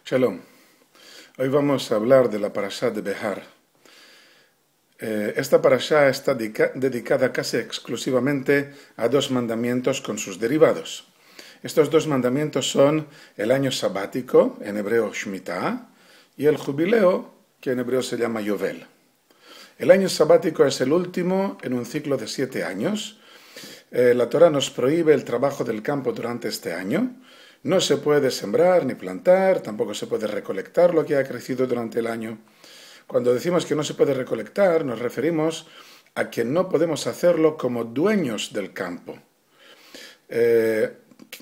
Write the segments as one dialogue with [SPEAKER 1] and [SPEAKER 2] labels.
[SPEAKER 1] Shalom. Hoy vamos a hablar de la parashá de Behar. Esta parashá está dedicada casi exclusivamente a dos mandamientos con sus derivados. Estos dos mandamientos son el año sabático, en hebreo Shemitah, y el jubileo, que en hebreo se llama Yovel. El año sabático es el último en un ciclo de 7 años. La Torá nos prohíbe el trabajo del campo durante este año. No se puede sembrar ni plantar, tampoco se puede recolectar lo que ha crecido durante el año. Cuando decimos que no se puede recolectar, nos referimos a que no podemos hacerlo como dueños del campo.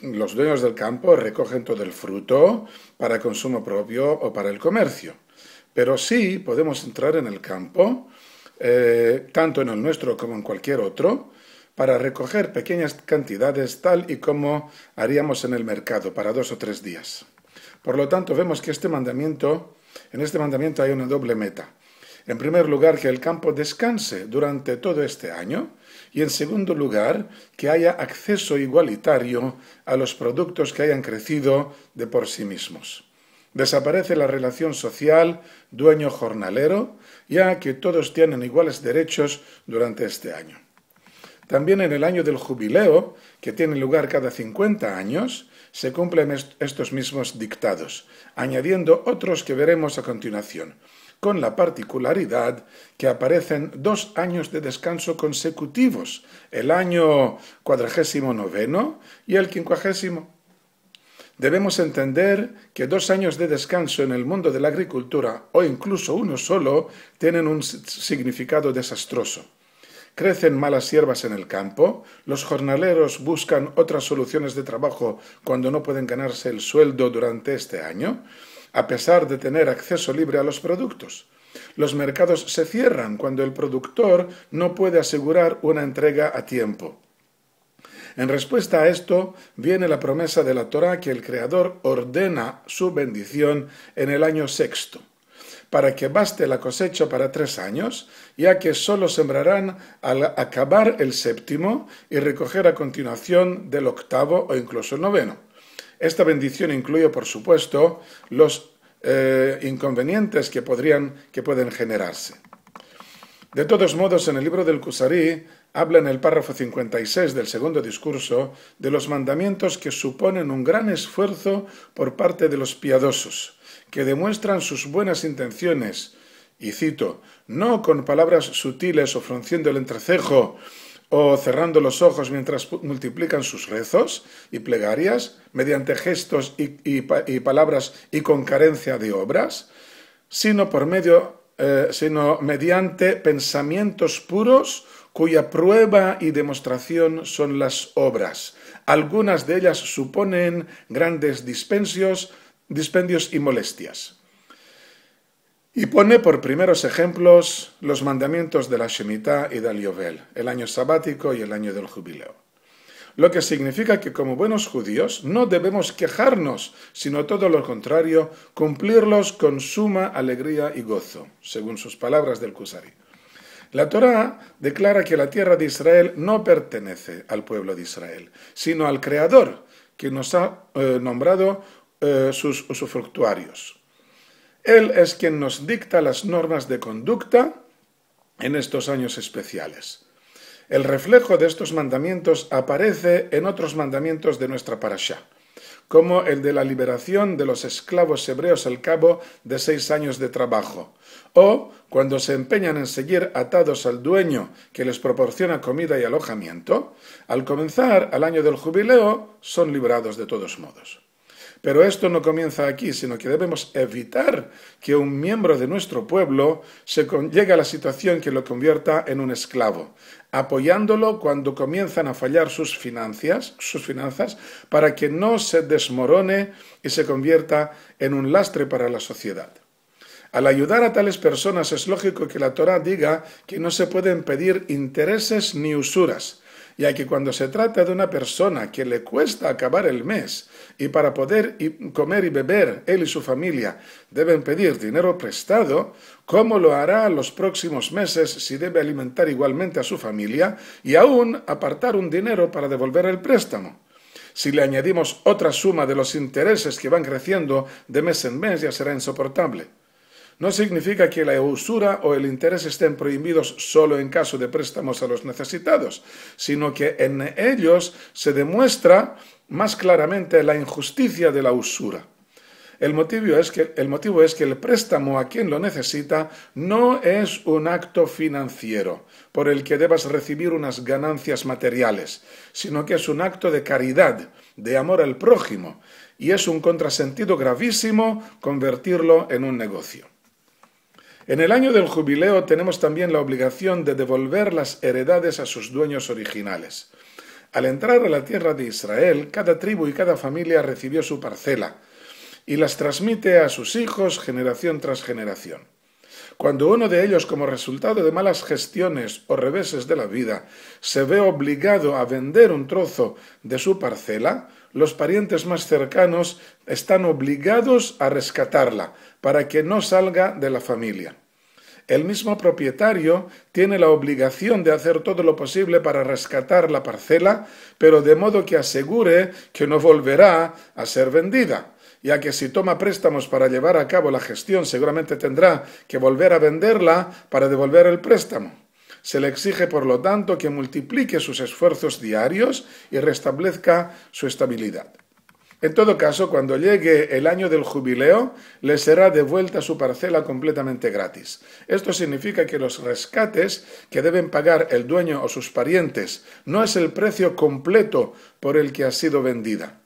[SPEAKER 1] Los dueños del campo recogen todo el fruto para consumo propio o para el comercio. Pero sí podemos entrar en el campo, tanto en el nuestro como en cualquier otro, para recoger pequeñas cantidades tal y como haríamos en el mercado para 2 o 3 días. Por lo tanto, vemos que en este mandamiento hay una doble meta. En primer lugar, que el campo descanse durante todo este año y en segundo lugar, que haya acceso igualitario a los productos que hayan crecido de por sí mismos. Desaparece la relación social dueño-jornalero, ya que todos tienen iguales derechos durante este año. También en el año del jubileo, que tiene lugar cada 50 años, se cumplen estos mismos dictados, añadiendo otros que veremos a continuación, con la particularidad que aparecen 2 años de descanso consecutivos, el año 49 y el 50. Debemos entender que 2 años de descanso en el mundo de la agricultura, o incluso uno solo, tienen un significado desastroso. Crecen malas hierbas en el campo, los jornaleros buscan otras soluciones de trabajo cuando no pueden ganarse el sueldo durante este año, a pesar de tener acceso libre a los productos. Los mercados se cierran cuando el productor no puede asegurar una entrega a tiempo. En respuesta a esto, viene la promesa de la Torá que el Creador ordena su bendición en el año 6º. Para que baste la cosecha para 3 años, ya que solo sembrarán al acabar el 7º y recoger a continuación del 8º o incluso el 9º. Esta bendición incluye, por supuesto, los inconvenientes que pueden generarse. De todos modos, en el libro del Kusari habla en el párrafo 56 del segundo discurso de los mandamientos que suponen un gran esfuerzo por parte de los piadosos, que demuestran sus buenas intenciones, y cito, no con palabras sutiles o frunciendo el entrecejo o cerrando los ojos mientras multiplican sus rezos y plegarias, mediante gestos y palabras y con carencia de obras, sino mediante pensamientos puros cuya prueba y demostración son las obras. Algunas de ellas suponen grandes dispendios y molestias. Y pone por primeros ejemplos los mandamientos de la Shemitah y del Yovel, el año sabático y el año del jubileo. Lo que significa que como buenos judíos no debemos quejarnos, sino todo lo contrario, cumplirlos con suma alegría y gozo, según sus palabras del Kusari. La Torá declara que la tierra de Israel no pertenece al pueblo de Israel, sino al Creador, que nos ha nombrado sus usufructuarios. Él es quien nos dicta las normas de conducta en estos años especiales. El reflejo de estos mandamientos aparece en otros mandamientos de nuestra parashá, como el de la liberación de los esclavos hebreos al cabo de 6 años de trabajo, o cuando se empeñan en seguir atados al dueño que les proporciona comida y alojamiento, al comenzar al año del jubileo son librados de todos modos. Pero esto no comienza aquí, sino que debemos evitar que un miembro de nuestro pueblo llegue a la situación que lo convierta en un esclavo, apoyándolo cuando comienzan a fallar sus finanzas, para que no se desmorone y se convierta en un lastre para la sociedad. Al ayudar a tales personas es lógico que la Torá diga que no se pueden pedir intereses ni usuras, ya que cuando se trata de una persona que le cuesta acabar el mes y para poder comer y beber él y su familia deben pedir dinero prestado, ¿cómo lo hará los próximos meses si debe alimentar igualmente a su familia y aún apartar un dinero para devolver el préstamo? Si le añadimos otra suma de los intereses que van creciendo de mes en mes, ya será insoportable. No significa que la usura o el interés estén prohibidos solo en caso de préstamos a los necesitados, sino que en ellos se demuestra más claramente la injusticia de la usura. El motivo es que el préstamo a quien lo necesita no es un acto financiero por el que debas recibir unas ganancias materiales, sino que es un acto de caridad, de amor al prójimo, y es un contrasentido gravísimo convertirlo en un negocio. En el año del jubileo tenemos también la obligación de devolver las heredades a sus dueños originales. Al entrar a la tierra de Israel, cada tribu y cada familia recibió su parcela, y las transmite a sus hijos generación tras generación. Cuando uno de ellos, como resultado de malas gestiones o reveses de la vida, se ve obligado a vender un trozo de su parcela, los parientes más cercanos están obligados a rescatarla para que no salga de la familia. El mismo propietario tiene la obligación de hacer todo lo posible para rescatar la parcela, pero de modo que asegure que no volverá a ser vendida, ya que si toma préstamos para llevar a cabo la gestión, seguramente tendrá que volver a venderla para devolver el préstamo. Se le exige, por lo tanto, que multiplique sus esfuerzos diarios y restablezca su estabilidad. En todo caso, cuando llegue el año del jubileo, le será devuelta su parcela completamente gratis. Esto significa que los rescates que deben pagar el dueño o sus parientes no es el precio completo por el que ha sido vendida,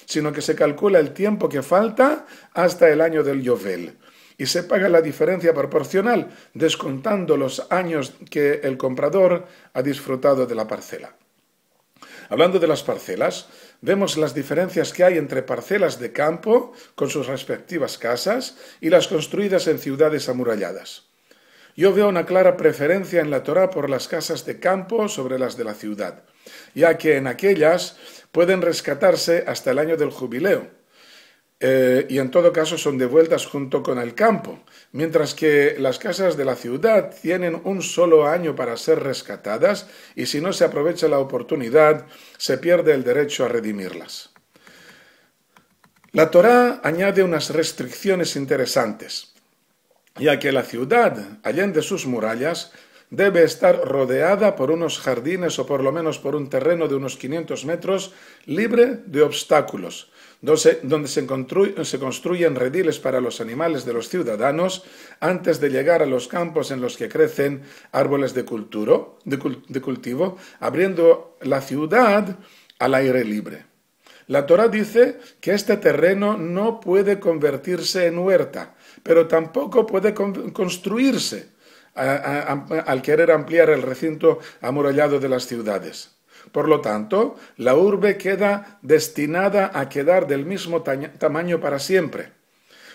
[SPEAKER 1] sino que se calcula el tiempo que falta hasta el año del Yovel, y se paga la diferencia proporcional, descontando los años que el comprador ha disfrutado de la parcela. Hablando de las parcelas, vemos las diferencias que hay entre parcelas de campo, con sus respectivas casas, y las construidas en ciudades amuralladas. Yo veo una clara preferencia en la Torá por las casas de campo sobre las de la ciudad, ya que en aquellas pueden rescatarse hasta el año del jubileo, y en todo caso son devueltas junto con el campo, mientras que las casas de la ciudad tienen un solo año para ser rescatadas y si no se aprovecha la oportunidad se pierde el derecho a redimirlas. La Torá añade unas restricciones interesantes, ya que la ciudad, allende sus murallas, debe estar rodeada por unos jardines o por lo menos por un terreno de unos 500 metros libre de obstáculos, donde se construyen rediles para los animales de los ciudadanos antes de llegar a los campos en los que crecen árboles de cultivo, abriendo la ciudad al aire libre. La Torá dice que este terreno no puede convertirse en huerta, pero tampoco puede construirse al querer ampliar el recinto amurallado de las ciudades. Por lo tanto, la urbe queda destinada a quedar del mismo tamaño para siempre.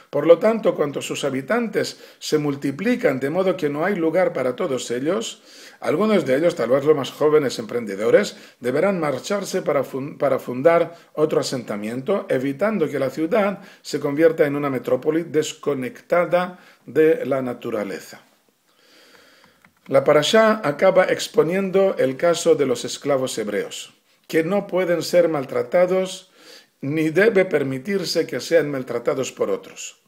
[SPEAKER 1] Por lo tanto, cuando sus habitantes se multiplican de modo que no hay lugar para todos ellos, algunos de ellos, tal vez los más jóvenes emprendedores, deberán marcharse para fundar otro asentamiento, evitando que la ciudad se convierta en una metrópoli desconectada de la naturaleza. La parashá acaba exponiendo el caso de los esclavos hebreos, que no pueden ser maltratados ni debe permitirse que sean maltratados por otros.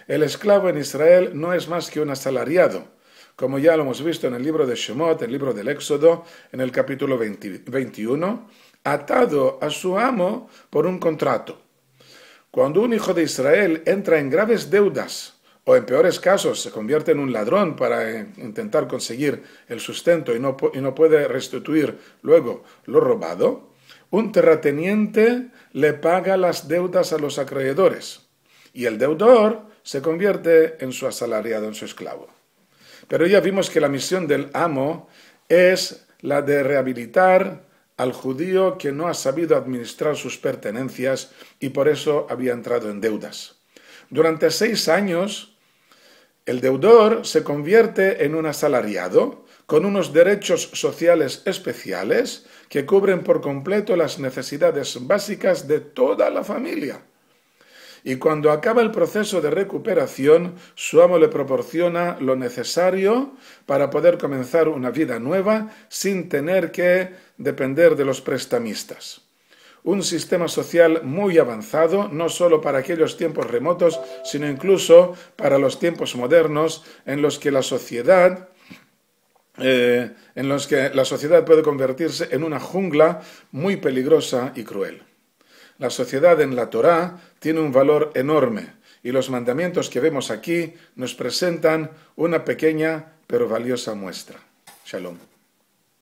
[SPEAKER 1] El esclavo en Israel no es más que un asalariado, como ya lo hemos visto en el libro de Shemot, el libro del Éxodo, en el capítulo 21, atado a su amo por un contrato. Cuando un hijo de Israel entra en graves deudas, o en peores casos se convierte en un ladrón para intentar conseguir el sustento y no puede restituir luego lo robado, un terrateniente le paga las deudas a los acreedores y el deudor se convierte en su asalariado, en su esclavo. Pero ya vimos que la misión del amo es la de rehabilitar al judío que no ha sabido administrar sus pertenencias y por eso había entrado en deudas. Durante 6 años, el deudor se convierte en un asalariado con unos derechos sociales especiales que cubren por completo las necesidades básicas de toda la familia. Y cuando acaba el proceso de recuperación, su amo le proporciona lo necesario para poder comenzar una vida nueva sin tener que depender de los prestamistas. un sistema social muy avanzado, no solo para aquellos tiempos remotos, sino incluso para los tiempos modernos, en los que la sociedad puede convertirse en una jungla muy peligrosa y cruel. La sociedad en la Torá tiene un valor enorme y los mandamientos que vemos aquí nos presentan una pequeña pero valiosa muestra. Shalom.